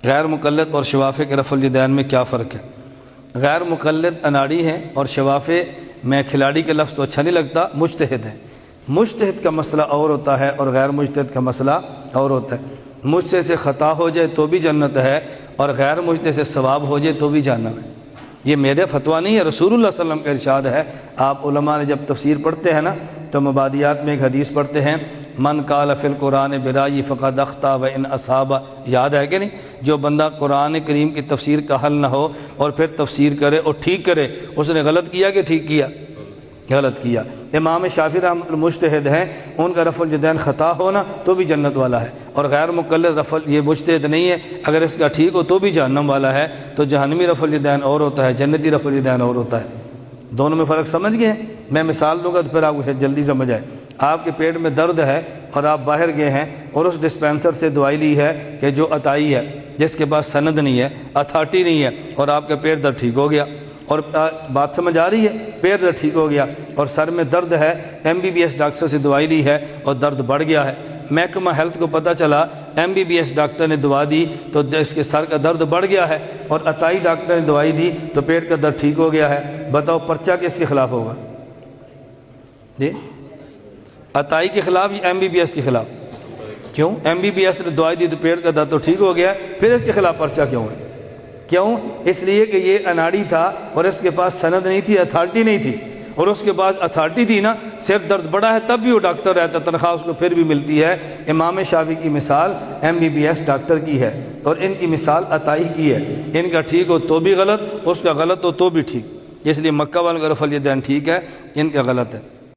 غیر مقلد اور شفافہ کے رفع الیدین میں کیا فرق ہے؟ غیر مقلد اناڑی ہیں اور شفافہ میں کھلاڑی کے لفظ تو اچھا نہیں لگتا، مجتہد ہیں۔ مجتہد کا مسئلہ اور ہوتا ہے اور غیر مجتہد کا مسئلہ اور ہوتا ہے۔ مجھ سے خطا ہو جائے تو بھی جنت ہے اور غیر مجتہد سے ثواب ہو جائے تو بھی جہنم ہے۔ یہ میرے فتویٰ نہیں ہے، رسول اللہ صلی اللہ علیہ وسلم کا ارشاد ہے۔ آپ علماء نے جب تفسیر پڑھتے ہیں نا تو مبادیات میں ایک حدیث پڑھتے ہیں، من قال فی القرآن برائیہ فقد اخطأ وان اصاب، یاد ہے کہ نہیں؟ جو بندہ قرآن کریم کی تفسیر کا حل نہ ہو اور پھر تفسیر کرے اور ٹھیک کرے، اس نے غلط کیا کہ ٹھیک کیا؟ غلط کیا۔ امام شافعی رحمۃ اللہ مجتہد ہیں، ان کا رفع الیدین خطا ہونا تو بھی جنت والا ہے، اور غیر مقلد رفع یہ مجتہد نہیں ہے، اگر اس کا ٹھیک ہو تو بھی جہنم والا ہے۔ تو جہنمی رفع الیدین اور ہوتا ہے، جنتی رفع الیدین اور ہوتا ہے۔ دونوں میں فرق سمجھ گئے؟ میں مثال دوں گا تو پھر آپ کو جلدی سمجھ آئے۔ آپ کے پیٹ میں درد ہے اور آپ باہر گئے ہیں اور اس ڈسپینسر سے دوائی لی ہے کہ جو عطائی ہے، جس کے پاس سند نہیں ہے، اتھارٹی نہیں ہے، اور آپ کا پیٹ درد ٹھیک ہو گیا، اور بات سمجھ آ رہی ہے؟ پیٹ درد ٹھیک ہو گیا اور سر میں درد ہے، MBBS ڈاکٹر سے دوائی لی ہے اور درد بڑھ گیا ہے۔ محکمہ ہیلتھ کو پتہ چلا MBBS ڈاکٹر نے دوا دی تو اس کے سر کا درد بڑھ گیا ہے، اور عطائی ڈاکٹر نے دوائی دی تو پیٹ کا درد ٹھیک ہو گیا ہے۔ بتاؤ پرچہ کس کے خلاف ہوگا؟ جی عطائی کے خلاف یا MBBS کے خلاف؟ کیوں؟ MBBS نے دوائی دی تو پیٹ کا درد تو ٹھیک ہو گیا ہے، پھر اس کے خلاف پرچہ کیوں ہے؟ کیوں؟ اس لیے کہ یہ اناڑی تھا اور اس کے پاس سند نہیں تھی، اتھارٹی نہیں تھی، اور اس کے پاس اتھارٹی تھی نا، صرف درد بڑا ہے تب بھی وہ ڈاکٹر رہتا، تنخواہ اس کو پھر بھی ملتی ہے۔ امام شافعی کی مثال MBBS ڈاکٹر کی ہے اور ان کی مثال عطائی کی ہے۔ ان کا ٹھیک ہو تو بھی غلط، اس کا غلط ہو تو بھی ٹھیک، اس لیے مکہ والوں کا رفع الیدین ٹھیک ہے، ان کا غلط ہے۔